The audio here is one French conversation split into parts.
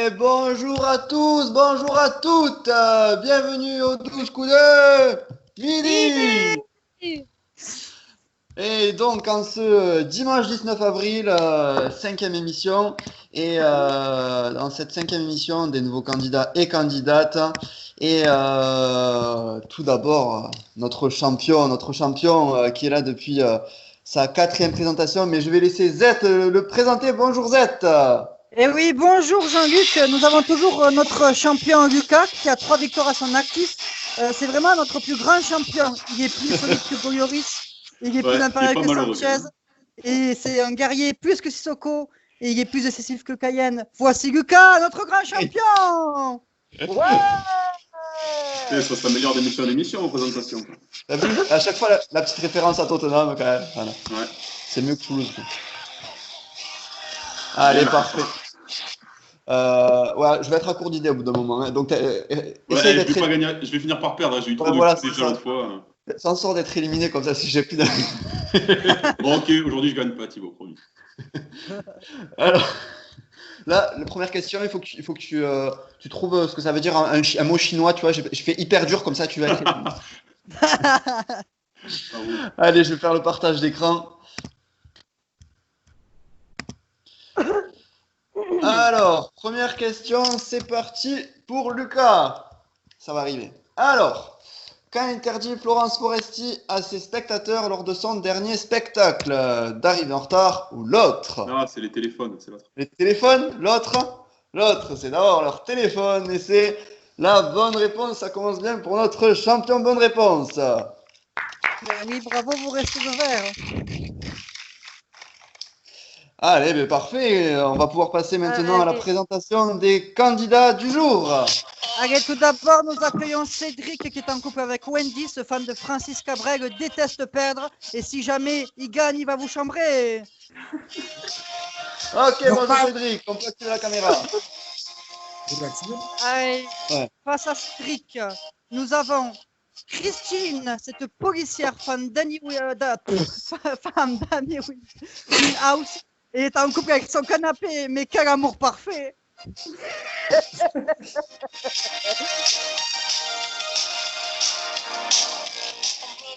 Et bonjour à tous, bonjour à toutes, bienvenue aux 12 coups de midi. Et donc en ce dimanche 19 avril, cinquième émission, et dans cette cinquième émission, des nouveaux candidats et candidates. Et tout d'abord, notre champion qui est là depuis sa quatrième présentation, mais je vais laisser Zet le présenter. Bonjour Zet. Et oui, bonjour Jean-Luc. Nous avons toujours notre champion Lucas qui a 3 victoires à son actif. C'est vraiment notre plus grand champion. Il est plus solide que Goyoris, il est plus impérial que Sanchez. Et c'est un guerrier plus que Sissoko. Et il est plus décisif que Cayenne. Voici Lucas, notre grand champion. Ouais. Ça sera meilleur d'émission en émission en présentation. T'as vu, à chaque fois la petite référence à Tottenham quand même. Voilà. Ouais. C'est mieux que Toulouse. Allez, parfait. Ouais, je vais être à court d'idées au bout d'un moment. Hein. Donc, je vais pas gagner. Je vais finir par perdre. J'ai eu trop de déjà l'autre fois. S'en sort d'être éliminé comme ça si j'ai plus de. Bon, ok, aujourd'hui je gagne pas, Thibaut, promis. Alors, là, la première question, il faut que tu trouves ce que ça veut dire un mot chinois. Tu vois, je fais hyper dur comme ça, tu vas être éliminé. Allez, je vais faire le partage d'écran. Alors, première question, c'est parti pour Lucas. Ça va arriver. Alors, qu'a interdit Florence Foresti à ses spectateurs lors de son dernier spectacle? D'arriver en retard ou l'autre? Non, c'est les téléphones, c'est l'autre. Les téléphones? L'autre, c'est d'abord leur téléphone et c'est la bonne réponse. Ça commence bien pour notre champion. Bonne réponse. Oui, bravo, vous restez ouverts. Allez, ben parfait. On va pouvoir passer maintenant à la présentation des candidats du jour. Allez, tout d'abord, nous accueillons Cédric qui est en couple avec Wendy. Ce fan de Francis Cabrel déteste perdre. Et si jamais il gagne, il va vous chambrer. Ok, bonjour Cédric. On peut activer la caméra. Allez, face à Cédric, nous avons Christine, cette policière fan d'Annie House. Elle est en couple avec son canapé, mais quel amour parfait!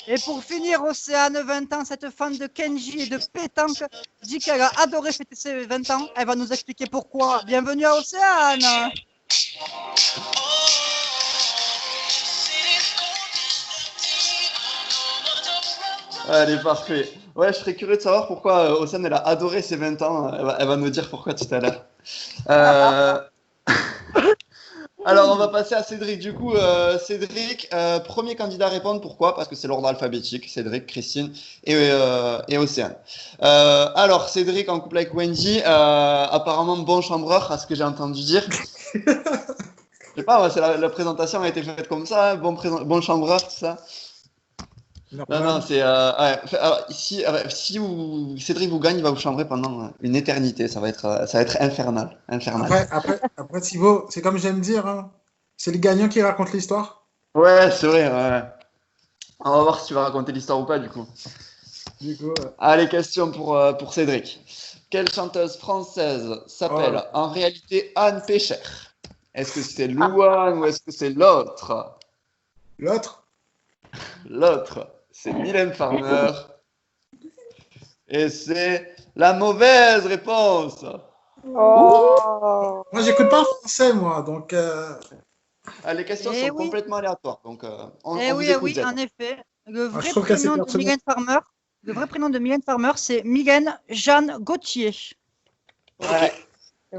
Et pour finir, Océane, 20 ans, cette fan de Kenji et de pétanque, dit qu'elle a adoré fêter ses 20 ans. Elle va nous expliquer pourquoi. Bienvenue à Océane! Allez, parfait. Ouais, je serais curieux de savoir pourquoi Océane, elle a adoré ses 20 ans. Elle va nous dire pourquoi tout à l'heure. Alors, on va passer à Cédric. Du coup, Cédric, premier candidat à répondre. Pourquoi? Parce que c'est l'ordre alphabétique. Cédric, Christine et Océane. Alors, Cédric en couple avec Wendy, apparemment bon chambreur, à ce que j'ai entendu dire. Je sais pas, la présentation a été faite comme ça, hein, bon chambreur, tout ça. Non, c'est. Alors, si Cédric vous gagne, il va vous chambrer pendant une éternité. Ça va être infernal. Après, Thibaut, c'est comme j'aime dire, hein, c'est le gagnant qui raconte l'histoire. Ouais, c'est vrai. Ouais. On va voir si tu vas raconter l'histoire ou pas, du coup. Allez, question pour Cédric. Quelle chanteuse française s'appelle en réalité Anne Pécher? Est-ce que c'est Louane ou est-ce que c'est l'autre? L'autre, c'est Mylène Farmer. Et c'est la mauvaise réponse. Moi, j'écoute pas français, moi, donc. Les questions sont complètement aléatoires, donc on vous écoute. Oui, en effet. Le vrai prénom de Mylène Farmer, c'est Mylène Jeanne Gauthier. Okay.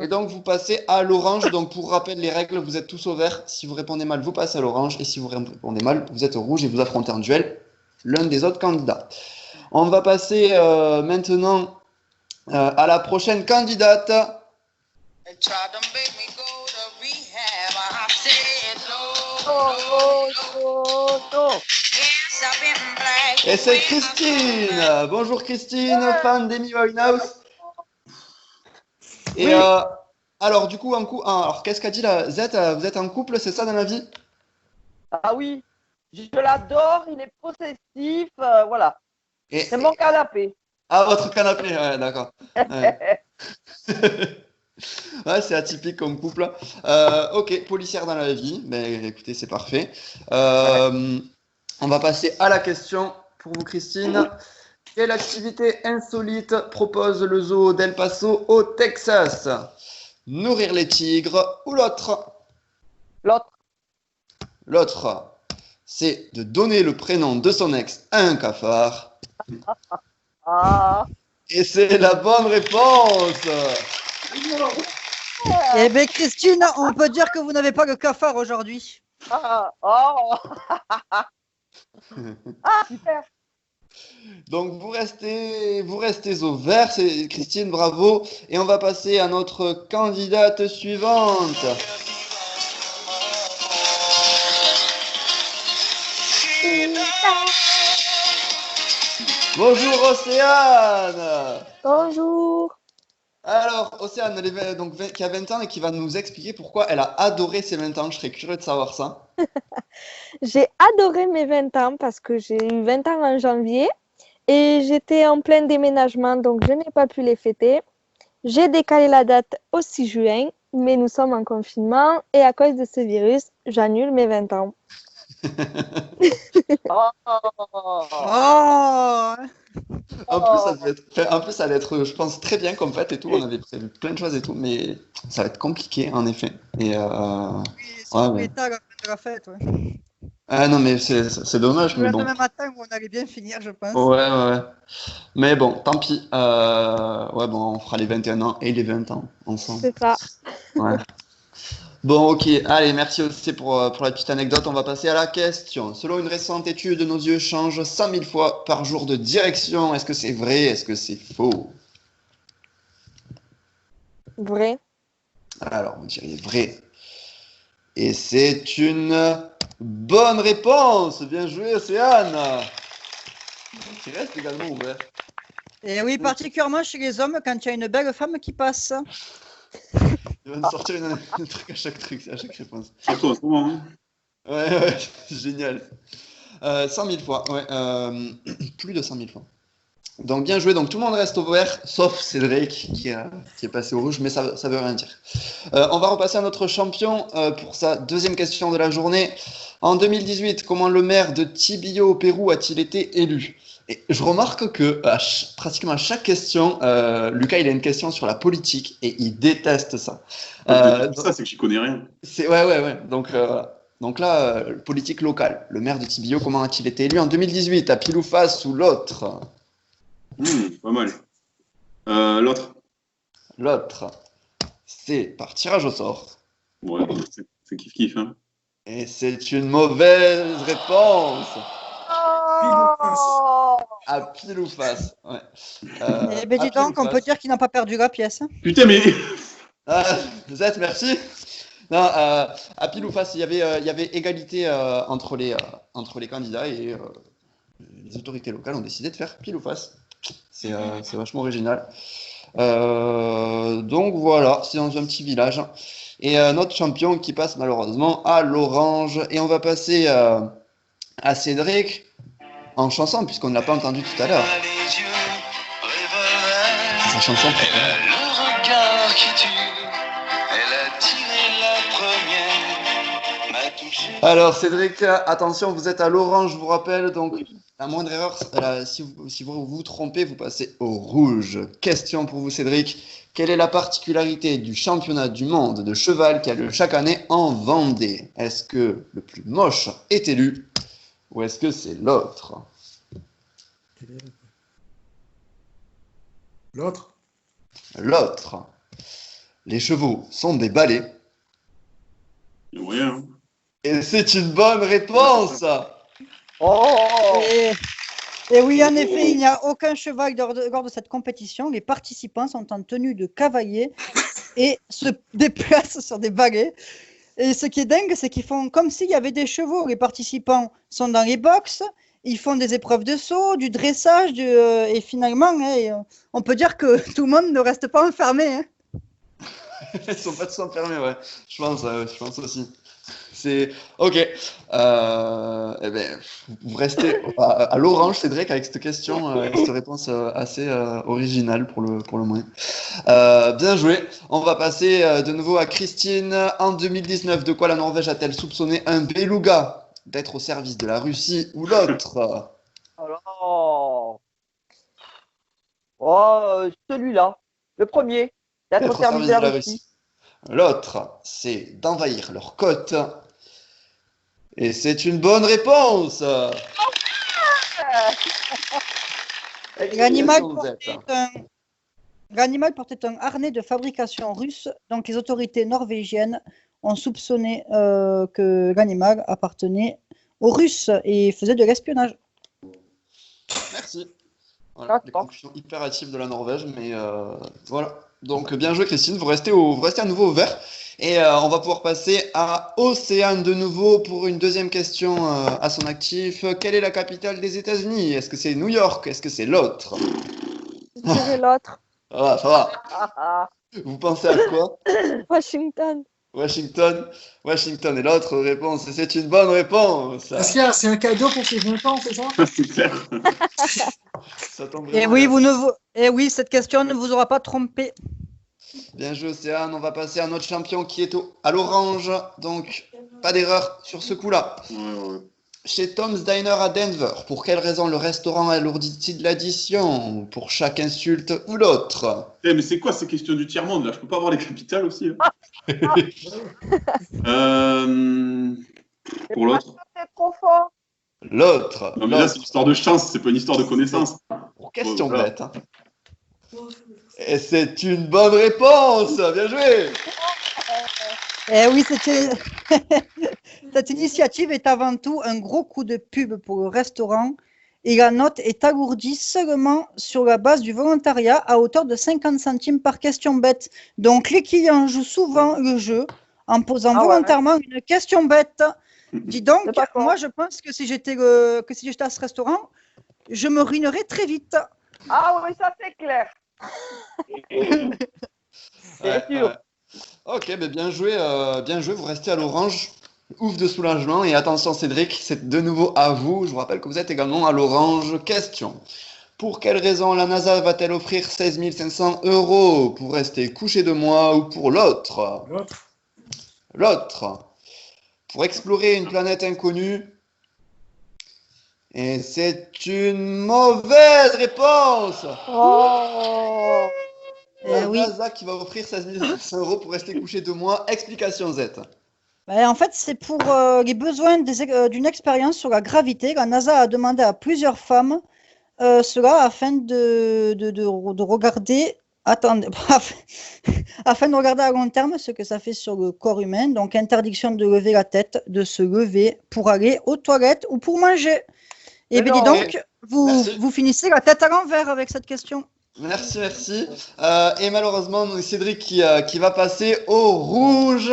Et donc vous passez à l'orange. Donc pour rappel les règles, vous êtes tous au vert. Si vous répondez mal, vous passez à l'orange. Et si vous répondez mal, vous êtes au rouge et vous affrontez en duel l'un des autres candidats. On va passer maintenant à la prochaine candidate. Et c'est Christine. Bonjour Christine, fan d'Amy Winehouse. Et alors du coup, alors qu'est-ce qu'a dit la Z? Vous êtes en couple, c'est ça dans la vie? Ah oui, je l'adore, il est possessif, voilà. C'est mon canapé. Ah, votre canapé, ouais, d'accord. Ouais. Ouais, c'est atypique comme couple. Ok, policière dans la vie. Ben, écoutez, c'est parfait. On va passer à la question pour vous, Christine. Quelle activité insolite propose le zoo d'El Paso au Texas? Nourrir les tigres ou l'autre? L'autre. L'autre, c'est de donner le prénom de son ex à un cafard. Ah. Et c'est la bonne réponse. Eh bien, Christine, on peut dire que vous n'avez pas le cafard aujourd'hui. Ah. Oh. Ah, super. Donc vous restez au vert, c'est Christine, bravo. Et on va passer à notre candidate suivante. Bonjour Océane. Bonjour. Alors Océane, qui a 20 ans et qui va nous expliquer pourquoi elle a adoré ses 20 ans. Je serais curieux de savoir ça. J'ai adoré mes 20 ans parce que j'ai eu 20 ans en janvier et j'étais en plein déménagement, donc je n'ai pas pu les fêter. J'ai décalé la date au 6 juin, mais nous sommes en confinement et à cause de ce virus, j'annule mes 20 ans. Oh. Oh En plus, ça allait être, je pense, très bien comme fête et tout. On avait prévu plein de choses et tout, mais ça va être compliqué en effet. Et Oui, c'est ouais, le ouais. métal à la fin de la fête. Ouais. Ah non, mais c'est dommage, Le mais bon. lendemain matin où on allait bien finir, je pense. Ouais, ouais, ouais. Mais bon, tant pis. Ouais, bon, on fera les 21 ans et les 20 ans ensemble. C'est ça. Ouais. Bon, ok. Allez, merci aussi pour la petite anecdote. On va passer à la question. Selon une récente étude, nos yeux changent 100 000 fois par jour de direction. Est-ce que c'est vrai? Est-ce que c'est faux? Vrai. Alors, vous diriez vrai. Et c'est une bonne réponse. Bien joué, Océane. Qui reste également ouvert. Et oui, particulièrement chez les hommes, quand il y a une belle femme qui passe. Il va nous sortir un truc à chaque réponse. Surtout en ce moment. Hein. Ouais, génial. 100 000 fois, ouais. Plus de 100 000 fois. Donc bien joué, donc tout le monde reste au vert, sauf Cédric qui est passé au rouge, mais ça veut rien dire. On va repasser à notre champion pour sa deuxième question de la journée. En 2018, comment le maire de Tibillo au Pérou a-t-il été élu? Et je remarque que pratiquement à chaque question, Lucas il a une question sur la politique et il déteste ça. Ça, c'est que j'y connais rien. Ouais. Donc là, politique locale. Le maire de Tibillo, comment a-t-il été élu en 2018? À pile ou face ou l'autre? Pas mal. L'autre. L'autre, c'est par tirage au sort. Ouais, c'est kiff-kiff. Hein. Et c'est une mauvaise réponse. Oh. À pile ou face. Ouais. Eh bien, dis donc, on peut dire qu'il n'a pas perdu la pièce. Putain, mais. Vous êtes, merci. Non, à pile ou face, il y avait égalité entre les candidats et les autorités locales ont décidé de faire pile ou face. C'est vachement original. Donc voilà, c'est dans un petit village. Et notre champion qui passe malheureusement à l'orange. Et on va passer à Cédric en chanson, puisqu'on ne l'a pas entendu tout à l'heure. C'est sa chanson préférée. Le regard qui tue, elle a tiré la première, m'a touché. Alors Cédric, attention, vous êtes à l'orange, je vous rappelle, donc la moindre erreur, si vous vous trompez, vous passez au rouge. Question pour vous Cédric, quelle est la particularité du championnat du monde de cheval qui a lieu chaque année en Vendée? Est-ce que le plus moche est élu ou est-ce que c'est l'autre? L'autre. L'autre. Les chevaux sont des balais. Il y a moyen. Hein. Et c'est une bonne réponse. Oh. Et oui, en effet, il n'y a aucun cheval lors de cette compétition. Les participants sont en tenue de cavalier et se déplacent sur des balais. Et ce qui est dingue, c'est qu'ils font comme s'il y avait des chevaux. Les participants sont dans les box, ils font des épreuves de saut, du dressage, et finalement, on peut dire que tout le monde ne reste pas enfermé. Hein. Ils sont pas tous enfermés, ouais. Je pense aussi. C'est ok. Eh ben, vous restez à l'orange, Cédric, avec cette question, cette réponse assez originale pour le moins. Bien joué. On va passer de nouveau à Christine. En 2019, de quoi la Norvège a-t-elle soupçonné un beluga d'être au service de la Russie ou l'autre? Alors, celui-là, le premier, d'être au service de la Russie. L'autre, c'est d'envahir leur côte. Et c'est une bonne réponse. L'animal portait un harnais de fabrication russe, donc les autorités norvégiennes ont soupçonné que l'animal appartenait aux Russes et faisait de l'espionnage. Merci. Voilà, les conclusions hyper hâtives de la Norvège, mais voilà. Donc bien joué Christine, vous restez à nouveau au vert. Et on va pouvoir passer à Océane de nouveau pour une deuxième question à son actif. Quelle est la capitale des États-Unis? Est-ce que c'est New York? Est-ce que c'est l'autre? Je dirais l'autre. Ça va. Vous pensez à quoi? Washington. Washington est l'autre réponse. Et c'est une bonne réponse. Est-ce c'est un cadeau pour ses 20 ans, c'est ça? C'est clair. Ça tombe Et vraiment oui, cette question ne vous aura pas trompé. Bien joué Océane, on va passer à notre champion qui est à l'orange, donc pas d'erreur sur ce coup-là. Ouais. Chez Tom's Diner à Denver, pour quelle raison le restaurant alourdit-il l'addition? Pour chaque insulte ou l'autre? Mais c'est quoi ces questions du tiers-monde là? Je peux pas avoir les capitales aussi. Pour l'autre. C'est trop fort. L'autre. Non mais là c'est une histoire de chance, c'est pas une histoire de connaissance. Pour question Voilà. bête. Hein. Et c'est une bonne réponse. Bien joué. Eh oui, cette initiative est avant tout un gros coup de pub pour le restaurant et la note est alourdie seulement sur la base du volontariat à hauteur de 50 centimes par question bête. Donc les clients jouent souvent le jeu en posant volontairement une question bête. Dis donc, moi je pense que si j'étais à ce restaurant, je me ruinerais très vite. Ah oui, ça c'est clair. C'est sûr. Ok, mais bien joué, vous restez à l'orange. Ouf de soulagement. Et attention Cédric, c'est de nouveau à vous. Je vous rappelle que vous êtes également à l'orange. Question. Pour quelle raison la NASA va-t-elle offrir 16 500 € pour rester couché de moi ou pour l'autre? L'autre. Pour explorer une planète inconnue. Et c'est une mauvaise réponse. Oh. La NASA qui va offrir 16 500 € pour rester couché de moi. Explication Z. En fait, c'est pour les besoins d'une expérience sur la gravité. La NASA a demandé à plusieurs femmes cela afin de regarder. Attendez, afin de regarder à long terme ce que ça fait sur le corps humain. Donc, interdiction de lever la tête, de se lever pour aller aux toilettes ou pour manger. Et bien, dis donc, vous finissez la tête à l'envers avec cette question. Merci. Et malheureusement, Cédric qui va passer au rouge.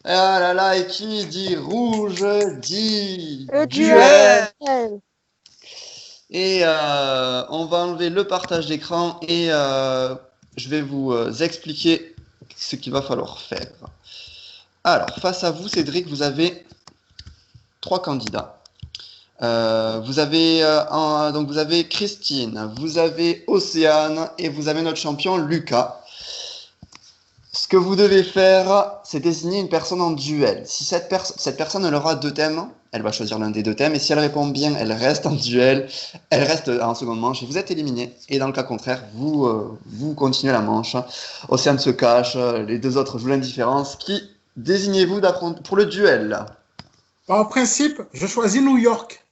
Ah là là, et qui dit rouge dit duel. Et on va enlever le partage d'écran et je vais vous expliquer ce qu'il va falloir faire. Alors, face à vous, Cédric, vous avez 3 candidats. Vous avez Christine, vous avez Océane et vous avez notre champion Lucas. Ce que vous devez faire, c'est désigner une personne en duel. Si cette personne elle aura 2 thèmes, elle va choisir l'un des 2 thèmes. Et si elle répond bien, elle reste en duel. Elle reste en seconde manche et vous êtes éliminé. Et dans le cas contraire, vous continuez la manche. Océane se cache, les 2 autres jouent l'indifférence. Qui désignez-vous pour le duel? En principe, je choisis New York.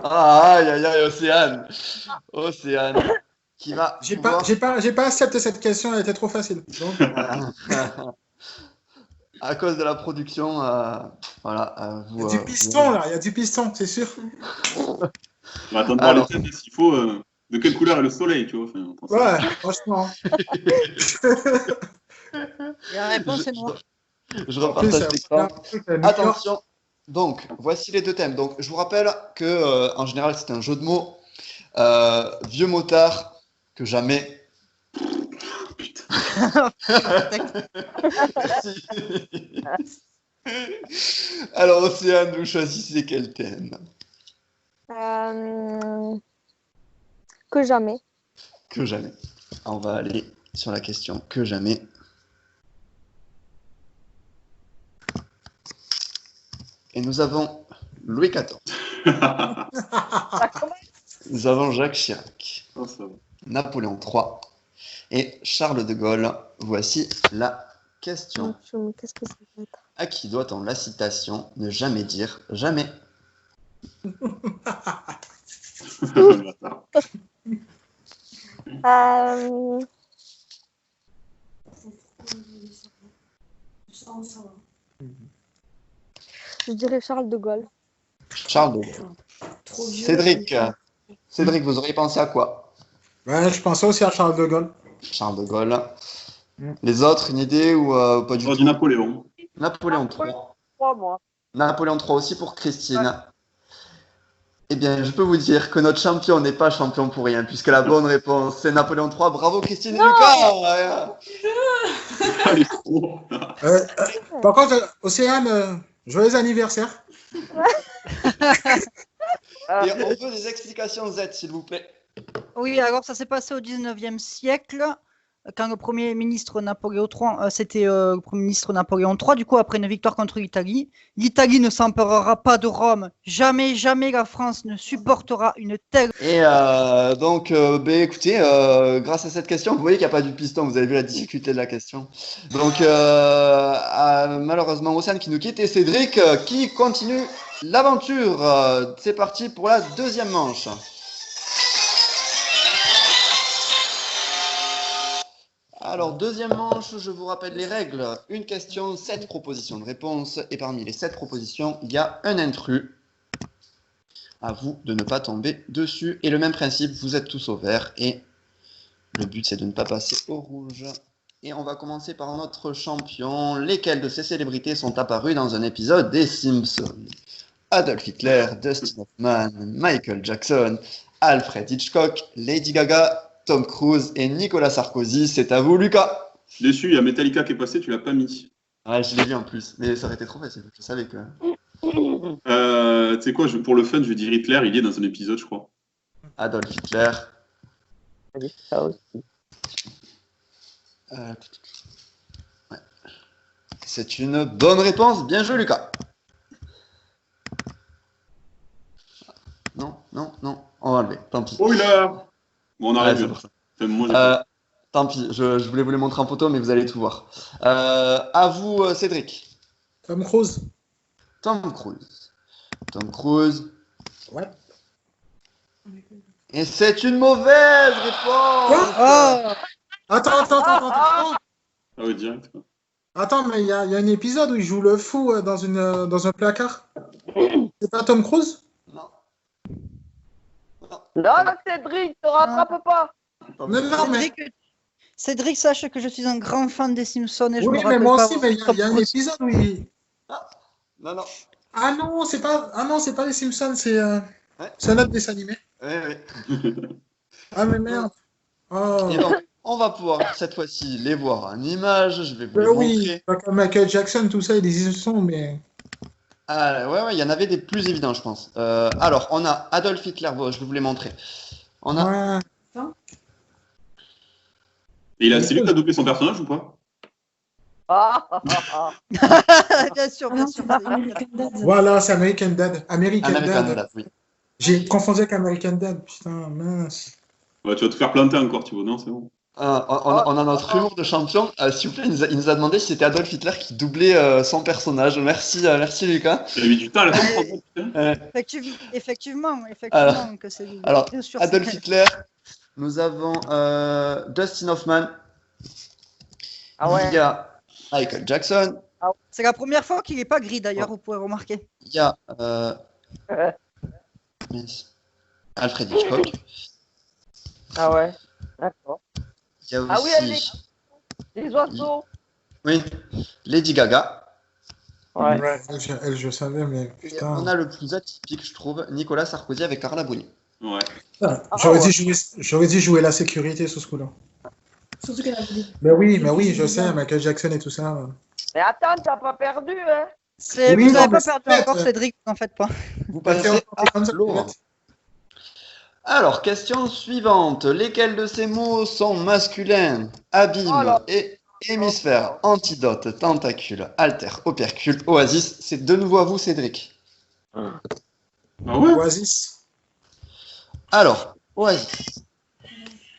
Aïe, Océane. Qui va J'ai pas accepté cette question, elle était trop facile. Donc... à cause de la production, voilà. Il y a du piston là, il y a du piston, c'est sûr. On va attendre par les têtes s'il faut. De quelle couleur est le soleil, tu vois? Ouais, franchement. La réponse est noire. Je repartage l'écran. Attention. Donc, voici les 2 thèmes. Donc, je vous rappelle que en général, c'est un jeu de mots. Vieux motard que jamais. Putain. Merci. Alors, Océane, vous choisissez quel thème? Que jamais. Que jamais. On va aller sur la question que jamais. Et nous avons Louis XIV. Nous avons Jacques Chirac. Oh, ça va. Napoléon III et Charles de Gaulle. Voici la question. Qu'est-ce que ça peut être? À qui doit-on la citation « Ne jamais dire jamais Je dirais Charles de Gaulle. ». Charles de Gaulle. Cédric, vous auriez pensé à quoi? Ouais, je pensais aussi à Charles de Gaulle. Charles de Gaulle. Les autres, une idée ou pas du Oh, tout? du Napoléon. Napoléon III. 3 mois. Napoléon III aussi pour Christine. Eh bien, je peux vous dire que notre champion n'est pas champion pour rien, puisque la bonne réponse, c'est Napoléon III. Bravo Christine et Lucas! Il est trop. Par contre, Océane, joyeux anniversaire. Et on veut des explications Z, s'il vous plaît. Oui, alors ça s'est passé au 19e siècle, quand le premier ministre Napoléon III, c'était le premier ministre Napoléon III, du coup, après une victoire contre l'Italie. L'Italie ne s'emparera pas de Rome. Jamais, jamais la France ne supportera une telle... Et donc, écoutez, grâce à cette question, vous voyez qu'il n'y a pas du piston, vous avez vu la difficulté de la question. Donc, malheureusement, Océane qui nous quitte et Cédric qui continue l'aventure. C'est parti pour la deuxième manche. Alors, deuxième manche, je vous rappelle les règles. Une question, 7 propositions de réponse. Et parmi les 7 propositions, il y a un intrus. À vous de ne pas tomber dessus. Et le même principe, vous êtes tous au vert. Et le but, c'est de ne pas passer au rouge. Et on va commencer par notre champion. Lesquelles de ces célébrités sont apparues dans un épisode des Simpsons? Adolf Hitler, Dustin Hoffman, Michael Jackson, Alfred Hitchcock, Lady Gaga, Tom Cruise et Nicolas Sarkozy. C'est à vous, Lucas. Je suis déçu, il y a Metallica qui est passé, tu l'as pas mis. Ouais, je l'ai vu en plus, mais ça aurait été trop facile. Je savais que. Tu sais quoi, pour le fun, je vais dire Hitler, il est dans un épisode, je crois. Adolf Hitler. Oui, ça aussi. Ouais. C'est une bonne réponse. Bien joué, Lucas. Non. On va enlever. Tant pis. Oh, il a... Bon, on arrête. Ouais, c'est Enfin, moi, tant pis. Je voulais vous les montrer en photo, mais vous allez tout voir. À vous, Cédric. Tom Cruise. Tom Cruise. Ouais. Et c'est une mauvaise réponse. Oh, Attends. Ah ouais, direct. Quoi. Attends, mais il y a un épisode où il joue le fou dans un placard. C'est pas Tom Cruise? Non. Non, Cédric, te rattrape pas. Non, mais... Cédric, sache que je suis un grand fan des Simpsons et je Oui, me mais rappelle moi pas aussi, mais il y a un Tom Cruise. épisode où il... Non. Ah non, c'est pas les Simpsons, c'est Ouais. c'est un autre dessin animé. Ouais. Ah mais merde. Oh. Et donc, on va pouvoir cette fois-ci les voir en image. Je vais vous Ben les oui, montrer. pas comme Michael Jackson, tout ça, ils y sont, mais... Ah, ouais, il y en avait des plus évidents, je pense. Alors, on a Adolf Hitler. Bon, je vais vous les montrer. On a. Ouais. Et c'est lui qui a dopé son personnage ou pas? Bien sûr. Voilà, c'est American Dad. American Dad. Dad, oui. J'ai confondu avec American Dad, putain, mince. Ouais, tu vas te faire planter encore, Thibaut. Non, c'est bon. On a notre humour de champion. S'il vous plaît, il nous a demandé si c'était Adolf Hitler qui doublait son personnage. Merci Lucas. Il a mis du temps à la comprendre. Effectivement, Alors, que c'est Alors, bien sûr, Adolf c'est- Hitler, nous avons Dustin Hoffman, Ah ouais. il y a Michael Jackson, C'est la première fois qu'il n'est pas gris d'ailleurs, vous pouvez remarquer. il y a Alfred Hitchcock, Ah ouais. D'accord. il y a Ah oui, aussi Les oiseaux. oui, Lady Gaga, Ouais. Ouais, elle, je savais, mais et putain. on a le plus atypique, je trouve, Nicolas Sarkozy avec Carla Bruni. Ouais. Ah, Ah, j'aurais dû jouer la sécurité sur ce coup-là. Surtout qu'elle a voulu. Mais oui, je sais, Michael Jackson et tout ça. Mais attends, t'as pas perdu, hein? Vous non, n'avez mais pas perdu c'est encore, bête. Cédric, n'en faites pas. Vous T'as fait passez encore comme à ça, Laurent. bête. Alors, question suivante. Lesquels de ces mots sont masculins? Abîme Alors. et hémisphère, antidote, tentacule, alter, opercule, oasis. C'est de nouveau à vous, Cédric. Ah ouais? Oasis. Alors, oasis.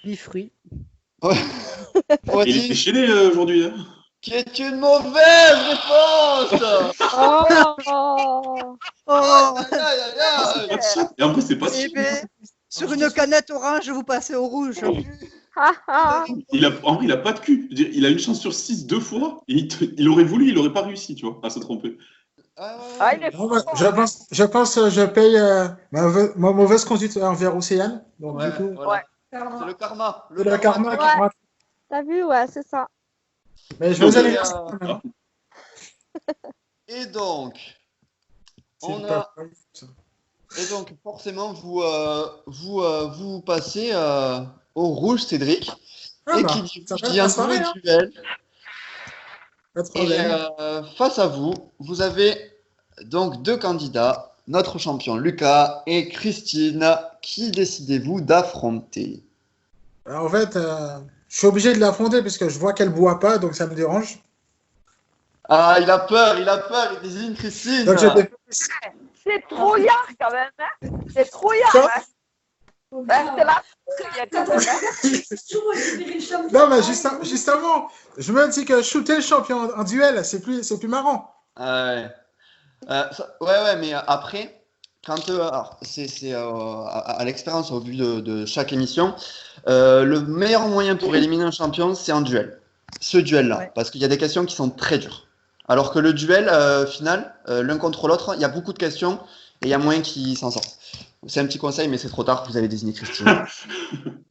Bifruit. Il est Oasis, déchaîné aujourd'hui. Hein. qui est une mauvaise réponse. Oh, Oh Aïe, aïe, aïe, aïe. Pas de chat. Et en plus, c'est pas Eh si. ben, sur une canette orange, vous passez au rouge. ah, ah. En vrai, il a pas de cul. Je veux dire, il a une chance sur 6 2 fois. Et il aurait voulu, il aurait pas réussi, tu vois, à se tromper. Ah, il est Non, bah, je paye ma mauvaise conduite envers Océane. Donc, Ouais, du coup, voilà. C'est le karma. le karma qui Ouais. m'a- T'as vu, ouais, c'est ça. Mais je Non, vais mais, aller Et donc, on a, et donc forcément, vous passez au rouge, Cédric. Ah, Et bah, qui dit ça rouge va, dit un bonne soirée, mauvais hein. duel. Pas de Et problème. face à vous, vous avez donc deux candidats, notre champion Lucas et Christine. Qui décidez-vous d'affronter? Alors, en fait, je suis obligé de l'affronter parce que je vois qu'elle boit pas, donc ça me dérange. Ah, il a peur, il désigne Christine. Donc, je défends. C'est trouillard quand même, hein. C'est trouillard, Ça- hein. Ben, c'est la trouille quand même, hein. Non, mais juste avant, je me dis que shooter le champion en duel, c'est plus marrant. Ah ouais. Ouais, mais après, quand alors, c'est à l'expérience au vu de chaque émission, le meilleur moyen pour éliminer un champion, c'est un duel. Ce duel-là, Ouais. parce qu'il y a des questions qui sont très dures. Alors que le duel final, l'un contre l'autre, il y a beaucoup de questions et il y a moyen qu'ils s'en sortent. C'est un petit conseil, mais c'est trop tard, vous avez désigné Christine.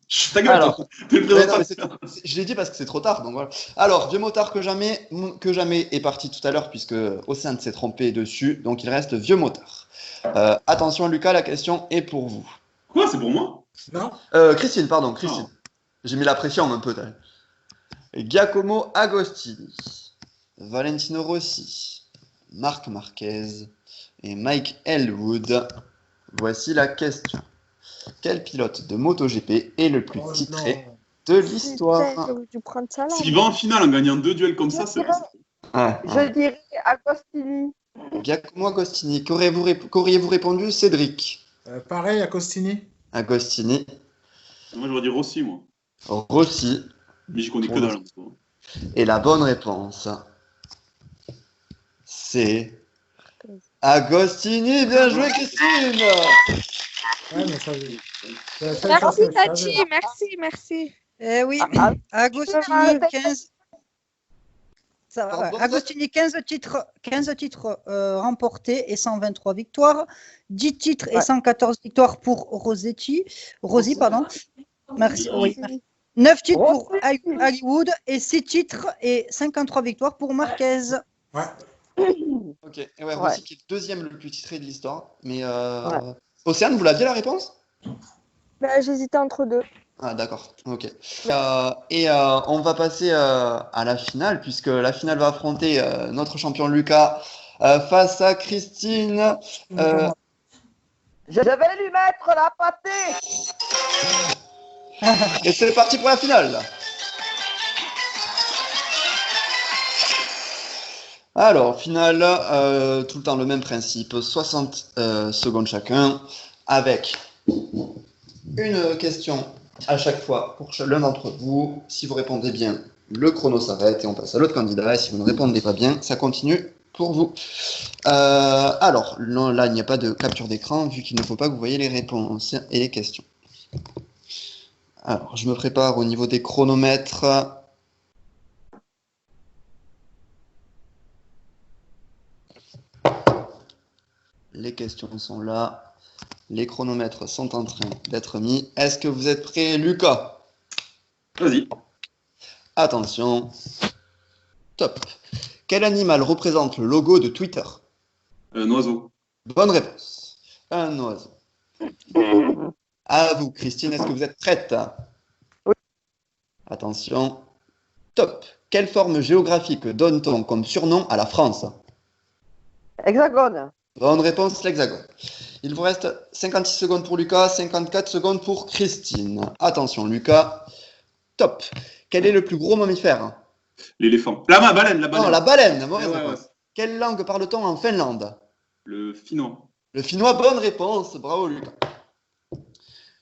Chut, ta gueule, Alors. toi. T'es le Ouais, non, mais présentateur. je l'ai dit parce que c'est trop tard, donc voilà. Alors, Vieux motard que jamais est parti tout à l'heure, puisque Océane s'est trompé dessus, donc il reste Vieux motard. Attention, Lucas, la question est pour vous. Quoi, c'est pour moi? Non? Christine, pardon, Christine. J'ai mis la pression un peu. Giacomo Agostini, Valentino Rossi, Marc Marquez et Mike Elwood. Voici la question. Quel pilote de MotoGP est le plus Oh, titré non. de Putain, l'histoire? j'aurais dû prendre ça là. S'il va en finale en gagnant 2 duels comme ça, c'est. Je dirais Agostini. Giacomo Agostini. Qu'auriez-vous répondu, Cédric? Pareil à Costini. Agostini. Moi, j'aurais dit Rossi, moi. Rossi. Mais j'y connais que dalle. en soi. Et la bonne réponse, c'est Agostini. Bien joué, Christine. Ouais, mais ça, Merci, Tachi, merci. Eh oui, Ah, Agostini, ah, 15. Ça va, Pardon, Agostini, 15 titres remportés et 123 victoires. 10 titres et Ouais. 114 victoires pour Rossi, pardon. Merci. Oui. Merci. 9 titres pour Rossi. Hollywood et 6 titres et 53 victoires pour Marquez. Ouais. Ok. Et ouais, Rossi qui est le deuxième le plus titré de l'histoire. Mais Océane, vous l'aviez la réponse? Bah, j'hésitais entre deux. Ah d'accord, ok. On va passer à la finale, puisque la finale va affronter notre champion Lucas face à Christine. Je vais lui mettre la pâtée. Et c'est parti pour la finale. Alors, finale, tout le temps le même principe, 60 secondes chacun, avec une question à chaque fois pour l'un d'entre vous. Si vous répondez bien, le chrono s'arrête et on passe à l'autre candidat. Et si vous ne répondez pas bien, ça continue pour vous. Alors, non, là, il n'y a pas de capture d'écran, vu qu'il ne faut pas que vous voyez les réponses et les questions. Alors, je me prépare au niveau des chronomètres. Les questions sont là. Les chronomètres sont en train d'être mis. Est-ce que vous êtes prêts, Lucas? Vas-y. Attention. Top. Quel animal représente le logo de Twitter? Un oiseau. Bonne réponse. Un oiseau. À vous, Christine, est-ce que vous êtes prête? Oui. Attention. Top. Quelle forme géographique donne-t-on comme surnom à la France? Hexagone. Bonne réponse, l'hexagone. Il vous reste 56 secondes pour Lucas, 54 secondes pour Christine. Attention, Lucas. Top. Quel est le plus gros mammifère? L'éléphant. La baleine, la baleine. Non, la baleine. Mauvaise Ouais, réponse. ouais. Quelle langue parle-t-on en Finlande? Le finnois. Le finnois, bonne réponse. Bravo, Lucas.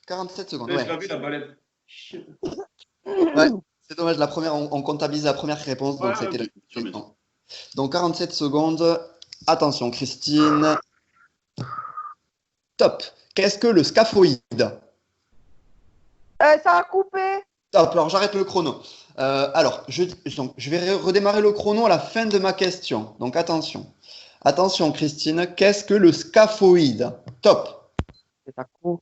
47 secondes. Je Ouais. l'avais, la baleine. Shit. Ouais, c'est dommage. La première, on comptabilise la première réponse, donc Ouais, c'était ok, la bien sûr. Donc 47 secondes. Attention, Christine. Top. Qu'est-ce que le scaphoïde? Ça a coupé. Top. Alors j'arrête le chrono. Alors, donc, je vais redémarrer le chrono à la fin de ma question. Donc attention. Attention, Christine. Qu'est-ce que le scaphoïde? Top. C'est un coup.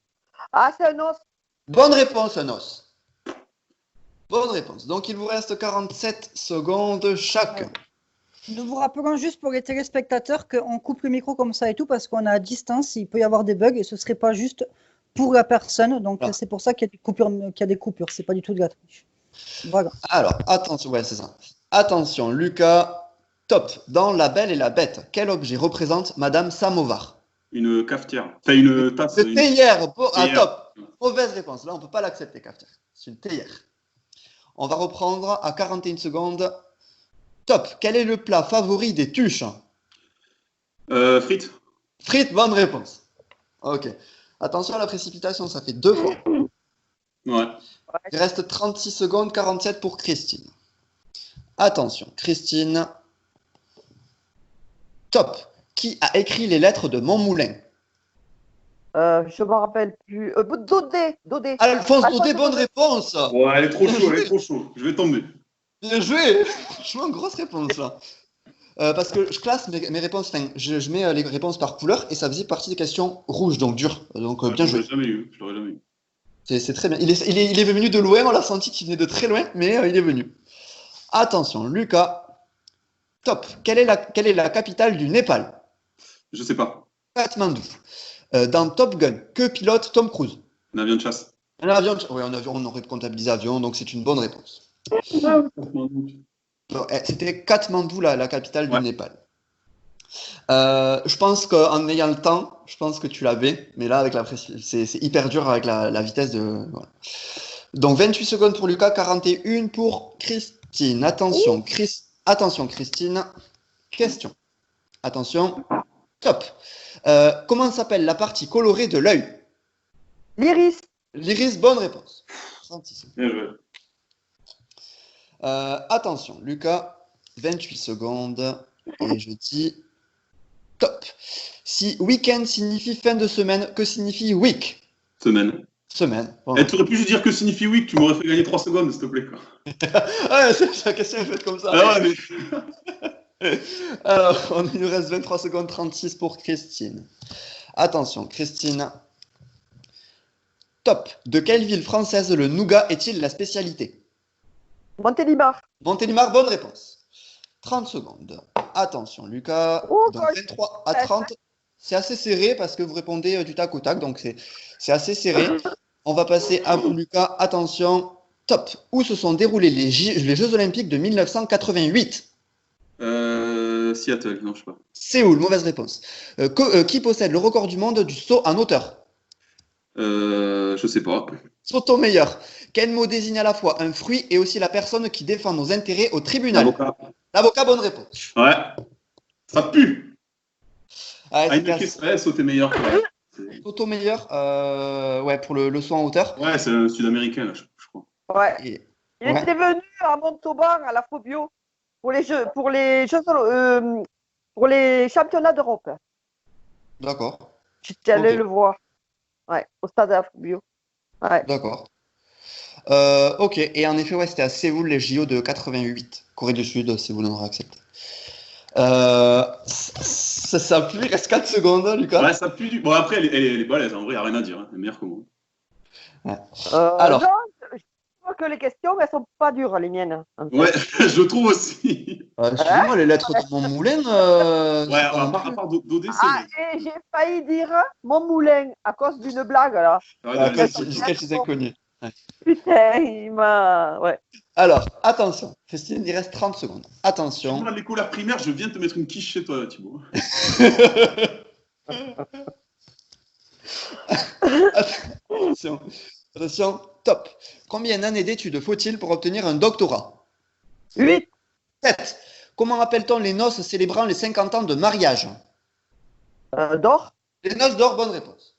Ah, c'est un os. Bonne réponse, un os. Bonne réponse. Donc il vous reste 47 secondes chacun. Nous vous rappelons juste pour les téléspectateurs qu'on coupe le micro comme ça et tout parce qu'on est à distance, il peut y avoir des bugs et ce ne serait pas juste pour la personne. Donc Voilà. c'est pour ça qu'il y a des coupures. C'est pas du tout de la triche. Voilà. Alors, attention, ouais, c'est ça. Attention, Lucas, top. Dans La Belle et la Bête, quel objet représente Madame Samovar? Une cafetière. Enfin, une tasse. Une théière. Ah, théière. top. Mauvaise réponse. Là, on ne peut pas l'accepter, cafetière. C'est une théière. On va reprendre à 41 secondes. Top. Quel est le plat favori des tuches? Frites. Frites, bonne réponse. Ok. Attention à la précipitation, ça fait 2 fois. Ouais. Il reste 36 secondes, 47 pour Christine. Attention, Christine. Top. Qui a écrit les lettres de Montmoulin? Je me rappelle plus. Daudet. Alphonse Daudet, Alphonse bonne Daudet. réponse. Ouais, elle est trop chaude, elle est trop chaude. Je vais tomber. Bien joué. Franchement, grosse réponse là. Parce que je classe mes réponses, enfin, je mets les réponses par couleur et ça faisait partie des questions rouges, donc dures. Donc bien joué. Je l'aurais jamais eu. Je l'aurais jamais eu. C'est très bien. Il est venu de loin, on l'a senti qu'il venait de très loin, mais il est venu. Attention, Lucas. Top. Quelle est la capitale du Népal? Je sais pas. Katmandou. Dans Top Gun, que pilote Tom Cruise? Un avion de chasse. Un avion. Oui, on aurait comptabilisé avion, donc c'est une bonne réponse. Non, c'était Katmandou, la capitale du Ouais. Népal. Je pense qu'en ayant le temps, je pense que tu l'avais, mais là, avec c'est hyper dur avec la vitesse de. Voilà. Donc 28 secondes pour Lucas, 41 pour Christine. Attention, attention, Christine. Question. Attention. Top. Comment s'appelle la partie colorée de l'œil? L'iris. L'iris, bonne réponse. 36 secondes. Bien joué. Attention, Lucas, 28 secondes. Et je dis top. Si week-end signifie fin de semaine, que signifie week? Semaine. Semaine. Bon. Tu aurais pu juste dire que signifie week, tu m'aurais fait gagner 3 secondes, s'il te plaît. Quoi. Ah, la question est faite comme ça. Ah ouais, mais... Alors, il nous reste 23 secondes 36 pour Christine. Attention, Christine. Top. De quelle ville française le nougat est-il la spécialité? Montélimar. Montélimar, bonne réponse. 30 secondes. Attention, Lucas. Oh, Donc 23 à 30. C'est assez serré parce que vous répondez du tac au tac, donc c'est assez serré. On va passer à vous, Lucas. Attention, top. Où se sont déroulés les Jeux Olympiques de 1988? Seattle, non, je sais pas. Séoul, mauvaise réponse. Qui possède le record du monde du saut en hauteur? Je sais pas. Sotomayor. Quel mot désigne à la fois un fruit et aussi la personne qui défend nos intérêts au tribunal? Avocat. L'avocat, bonne réponse. Ouais. Ça pue. Ah, Ah, une question. Sauter meilleur. Sotomayor, ouais, pour le saut en hauteur. Ouais, c'est un sud-américain, là, je crois. Ouais. Et- Il Ouais. était venu à Montauban à la Phobio pour les championnats d'Europe. D'accord, J'étais allé Ok. le voir. Ouais, au stade de la Phobio. Ouais. d'accord. Ok, et en effet, ouais, c'était à Séoul, les JO de 88. Corée du Sud, Séoul, on aura accepté. Ça pue, il reste 4 secondes, Lucas. Ouais, ça pue du. Bon, après, elle est balèze, en vrai, il n'y a rien à dire. Hein. Elle est meilleure que moi. Alors. Non, je crois que les questions, elles sont pas dures, les miennes. en fait. Ouais, je le trouve aussi. Excusez-moi, les lettres de mon moulin. Ouais, à part Dodé, c'est. Ah, et j'ai failli dire mon moulin à cause d'une blague, là. Ouais, Ah, ouais, sketch des inconnus. Putain, il m'a. Ouais. Alors, attention, Christine, il reste 30 secondes. Attention. Moi, à l'école primaire, je viens de te mettre une quiche chez toi, Thibaut. Attention, attention, top. Combien d'années d'études faut-il pour obtenir un doctorat? 8. 7. Comment appelle-t-on les noces célébrant les 50 ans de mariage? D'or. Les noces d'or, bonne réponse.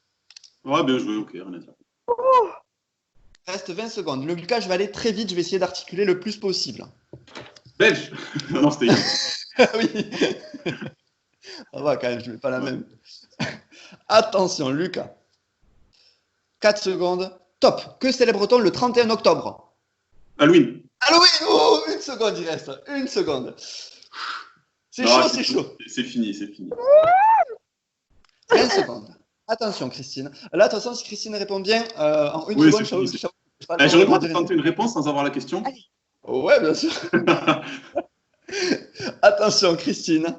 Ouais, bien joué, ok, rien à dire. Il reste 20 secondes. Le Lucas, je vais aller très vite, je vais essayer d'articuler le plus possible. Belge. Non, c'était. Oui. Ça va quand même, je ne mets pas la même. Attention, Lucas. 4 secondes. Top. Que célèbre-t-on le 31 octobre? Halloween. Halloween. Oh, une seconde, il reste. Une seconde. C'est Non, chaud, c'est chaud. C'est fini, c'est fini. 20 secondes. Attention, Christine. Là, de toute façon, si Christine répond bien, en une Oui, seconde, c'est fini, je J'aurais le droit de tenter une réponse sans avoir la question. Ouais, bien sûr. Attention, Christine.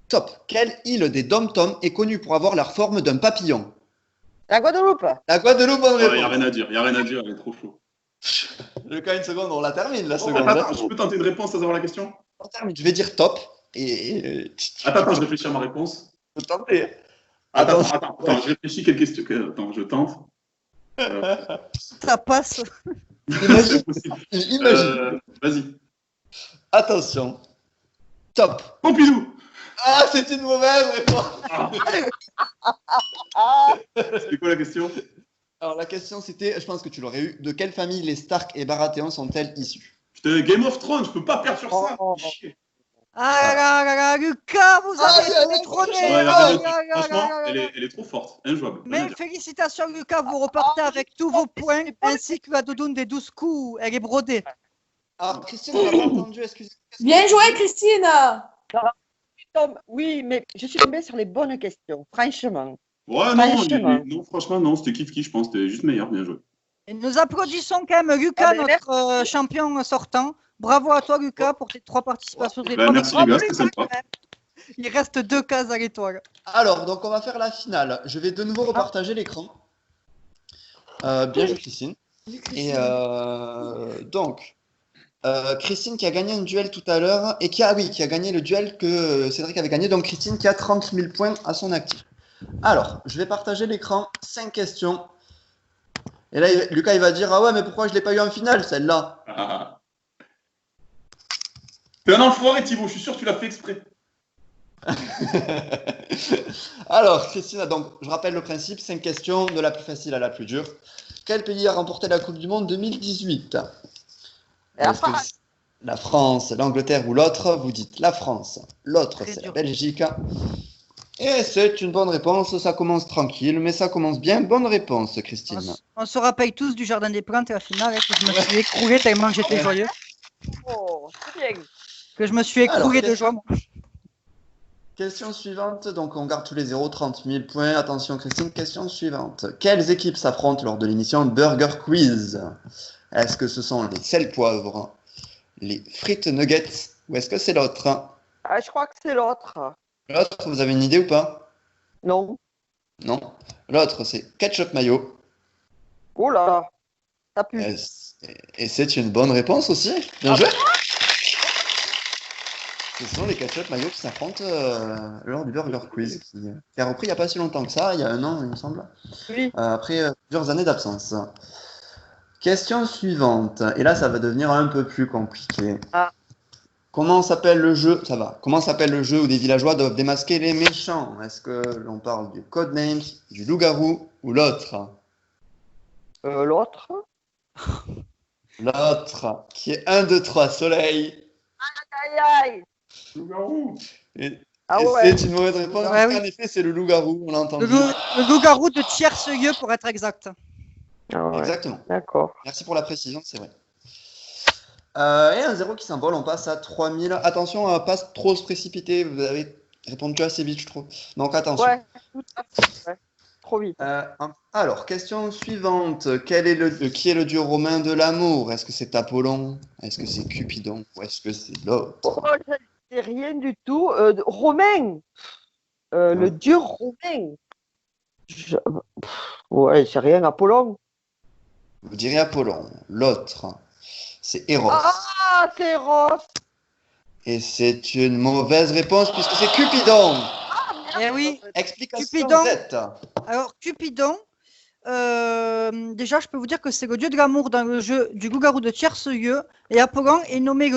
Top. Quelle île des Dom-Tom est connue pour avoir la forme d'un papillon? La Guadeloupe. La Guadeloupe, bonne Il réponse. n'y a rien à dire, il n'y a rien à dire, elle est trop chaud. Lucas, une seconde, on la termine, la Oh, seconde. attends, je peux tenter une réponse sans avoir la question? On termine. Je vais dire top. Et Attends, je réfléchis à ma réponse. faut tenter. Attends, je réfléchis quelle question. Attends, je tente. Ça passe. Imagine. C'est possible. Imagine. Vas-y. Attention. Top. Pompidou. Ah, c'est une mauvaise réponse. C'était quoi la question? Alors, la question, c'était, je pense que tu l'aurais eu, de quelle famille les Stark et Baratheon sont-elles issues? Putain, Game of Thrones, je peux pas perdre sur ça. Oh. Chier. Ah là là là, Lucas, vous avez Aïe, aïe, détrôné. Ouais, il y a Ah rien à là dire. là là Franchement, là là. elle est trop forte, injouable. Rien à Mais dire. félicitations Lucas, vous repartez avec tous vos points ainsi que la doudoune des 12 coups. Elle est brodée. Alors, Christine, on n'a pas entendu, excusez-moi. Bien joué, Christine! Oui, mais je suis tombée sur les bonnes questions, franchement. Ouais, non, Franchement. non, franchement, non, c'était kiff-kiff, je pense, c'était juste meilleur, bien joué. Et nous applaudissons quand même Lucas, Ah, mais notre champion sortant. Bravo à toi Lucas pour tes 3 participations. Des Ben, trois merci, victoires. les gars, c'était sympa. Il reste 2 cases à l'étoile. Alors, donc, on va faire la finale. Je vais de nouveau repartager l'écran. Bien joué, Christine. Et donc, Christine qui a gagné un duel tout à l'heure et qui a gagné le duel que Cédric avait gagné. Donc, Christine qui a 30 000 points à son actif. Alors, je vais partager l'écran. 5 questions. Et là, Lucas, il va dire, ah ouais, mais pourquoi je ne l'ai pas eu en finale, celle-là? Ah. T'es un enfoiré, Thibaut, je suis sûr que tu l'as fait exprès. Alors, Christine, donc, je rappelle le principe, 5 questions, de la plus facile à la plus dure. Quel pays a remporté la Coupe du Monde 2018? La Est-ce que France. c'est la France, l'Angleterre ou l'autre? Vous dites la France. L'autre, Très c'est la dur. Belgique. Et c'est une bonne réponse. Ça commence tranquille, mais ça commence bien. Bonne réponse, Christine. On se rappelle tous du Jardin des Plantes et la finale, hein, que je me suis écroulé tellement que j'étais joyeux. Oh, c'est bien. Que je me suis écroulé de joie. Moi. Question suivante. Donc, on garde tous les 0, 30 000 points. Attention, Christine. Question suivante. Quelles équipes s'affrontent lors de l'émission Burger Quiz? Est-ce que ce sont les sel poivre, les frites nuggets, ou est-ce que c'est l'autre? Ah, je crois que c'est l'autre. L'autre, vous avez une idée ou pas? Non. Non. L'autre, c'est ketchup mayo. Oh là, ça pue. Et c'est une bonne réponse aussi. Bien joué. Ce sont les ketchup mayo qui s'affrontent lors du Burger Quiz, qui a repris il n'y a pas si longtemps que ça, il y a 1 an, il me semble, Oui. après plusieurs années d'absence. Question suivante. Et là, ça va devenir un peu plus compliqué. Ah. Comment s'appelle le jeu? Ça va. Comment s'appelle le jeu où des villageois doivent démasquer les méchants? Est-ce que l'on parle du Codenames, du loup-garou ou l'autre? L'autre. L'autre, qui est 1, 2, 3, soleil. Aïe, aïe. Et, Ah et ouais. c'est une mauvaise réponse. Ouais, oui. En effet, c'est le loup-garou, on l'a entendu. Le loup-garou de Tiercelieu pour être exact. Ah ouais. Exactement. D'accord. Merci pour la précision, c'est vrai. Et un 0 qui s'envole, on passe à 3000. Attention à pas trop se précipiter, vous avez répondu assez vite, je trouve. Donc attention. Ouais, tout à fait. Ouais. Trop vite. Alors, question suivante. Qui est le dieu romain de l'amour? Est-ce que c'est Apollon? Est-ce que c'est Cupidon? Ou est-ce que c'est l'autre? Oh, c'est rien du tout. Romain. Le dieu romain. Ouais, c'est rien, Apollon. vous direz Apollon. L'autre, c'est Eros. Ah, c'est Ross. Et c'est une mauvaise réponse puisque c'est Cupidon. Eh oui. Explication Cupidon. Z. Alors, Cupidon, déjà, je peux vous dire que c'est le dieu de l'amour dans le jeu du loup-garou de Tiercelieu. Et Apollon est nommé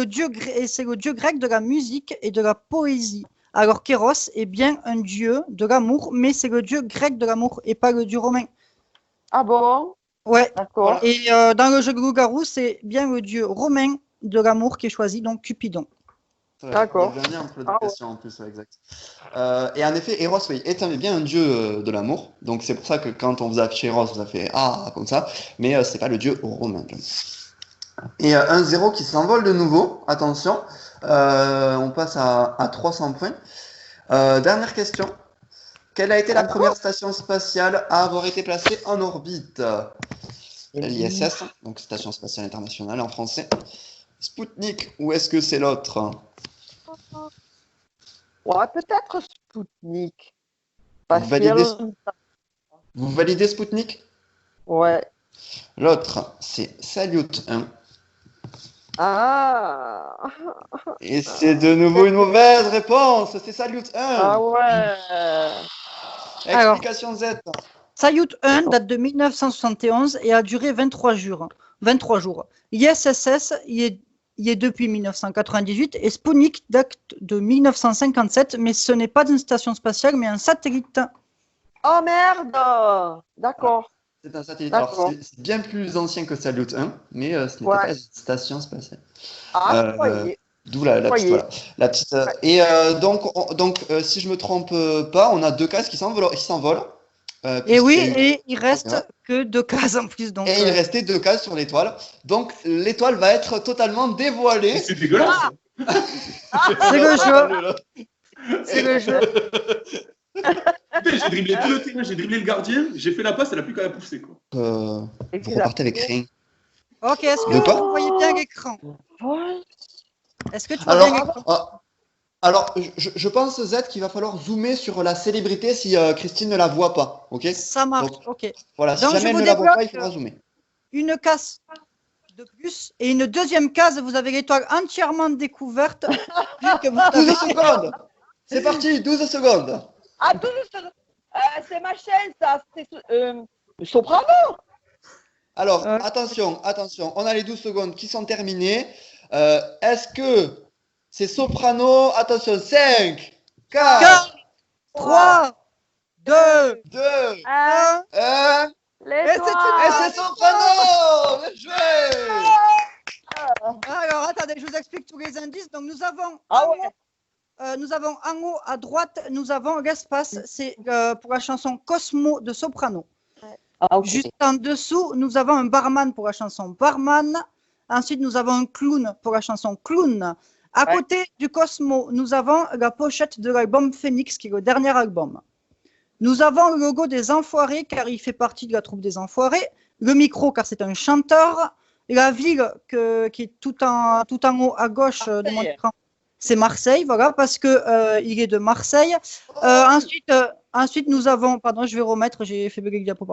c'est le dieu grec de la musique et de la poésie. Alors qu'Eros est bien un dieu de l'amour, mais c'est le dieu grec de l'amour et pas le dieu romain. Ah bon? Ouais. D'accord. Et dans le jeu de loup-garou, c'est bien le dieu romain de l'amour qui est choisi, donc Cupidon. D'accord. Il y a bien un peu de Ah ouais. question en plus, ouais, exact. Et en effet, Eros oui, est bien un dieu de l'amour. Donc c'est pour ça que quand on vous a affiché Eros, vous avez fait ah comme ça. Mais c'est pas le dieu romain. Et 1-0 qui s'envole de nouveau. Attention, on passe à 300 points. Dernière question. Quelle a été la première station spatiale à avoir été placée en orbite? L'ISS, donc Station spatiale internationale en français. Spoutnik, ou est-ce que c'est l'autre? Ouais, peut-être Spoutnik. Vous validez Spoutnik? Ouais. L'autre, c'est Salyut 1. Ah. Et c'est de nouveau une mauvaise réponse. C'est Salyut 1. Ah ouais. Explication Z. Salyut 1 date de 1971 et a duré 23 jours. 23 jours. ISS y est depuis 1998 et Spoutnik date de 1957, mais ce n'est pas une station spatiale, mais un satellite. Oh merde. D'accord. C'est un satellite. Alors, c'est bien plus ancien que Salyut 1, mais ce n'était pas une station spatiale. Ah, voyez. D'où la petite. Voilà, la petite Et donc si je me trompe pas, on a 2 cases qui s'envolent. Et oui, et il reste que 2 cases en plus. Donc, et il restait 2 cases sur l'étoile. Donc l'étoile va être totalement dévoilée. C'est dégueulasse. c'est le jeu. C'est le jeu. J'ai dribblé tout le terrain, j'ai dribblé le gardien, j'ai fait la passe, elle a plus qu'à la pousser, quoi. Vous repartez avec rien. Ok, est-ce que vous voyez bien l'écran? Est-ce que tu vois bien l'écran? Alors, je pense, Z, qu'il va falloir zoomer sur la célébrité si Christine ne la voit pas. Ok? Ça marche, donc, ok. Voilà, si donc, jamais elle ne la voit pas, il faudra zoomer. Une case de plus et une deuxième case, vous avez l'étoile entièrement découverte. 12 secondes. C'est parti, 12 secondes. Ah, 12 secondes. C'est ma chaîne, ça. C'est Soprano. Alors, attention, on a les 12 secondes qui sont terminées. Est-ce que c'est Soprano? Attention, 5, 4, 3, 2, 1. 1. Et c'est Soprano! Bien joué! Alors, attendez, je vous explique tous les indices. Donc, nous avons en haut à droite, nous avons l'espace. C'est pour la chanson Cosmo de Soprano. Juste en dessous, nous avons un barman pour la chanson Barman. Ensuite, nous avons un clown pour la chanson Clown. À côté du Cosmo, nous avons la pochette de l'album Phoenix, qui est le dernier album. Nous avons le logo des Enfoirés, car il fait partie de la troupe des Enfoirés. Le micro, car c'est un chanteur. La ville, qui est tout en haut à gauche de mon écran, c'est Marseille, voilà, parce que il est de Marseille. Ensuite, nous avons, pardon, je vais remettre, j'ai fait bugger le diapo.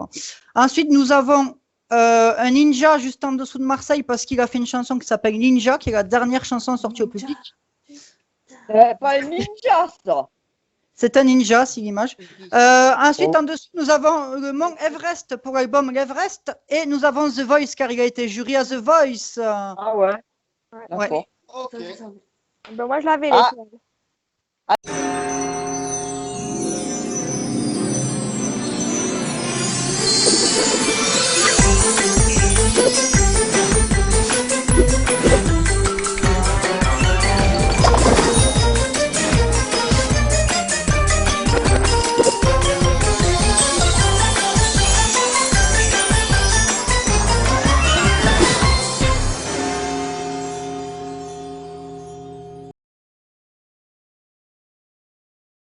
Ensuite, nous avons un ninja juste en dessous de Marseille, parce qu'il a fait une chanson qui s'appelle Ninja, qui est la dernière chanson sortie au public. Pas un ninja, ça. C'est un ninja, c'est l'image. Ensuite, en dessous, nous avons le mont Everest pour l'album Everest, et nous avons The Voice, car il a été jury à The Voice. Ah ouais. D'accord. Ok. Ben, moi, je l'avais l'étoile.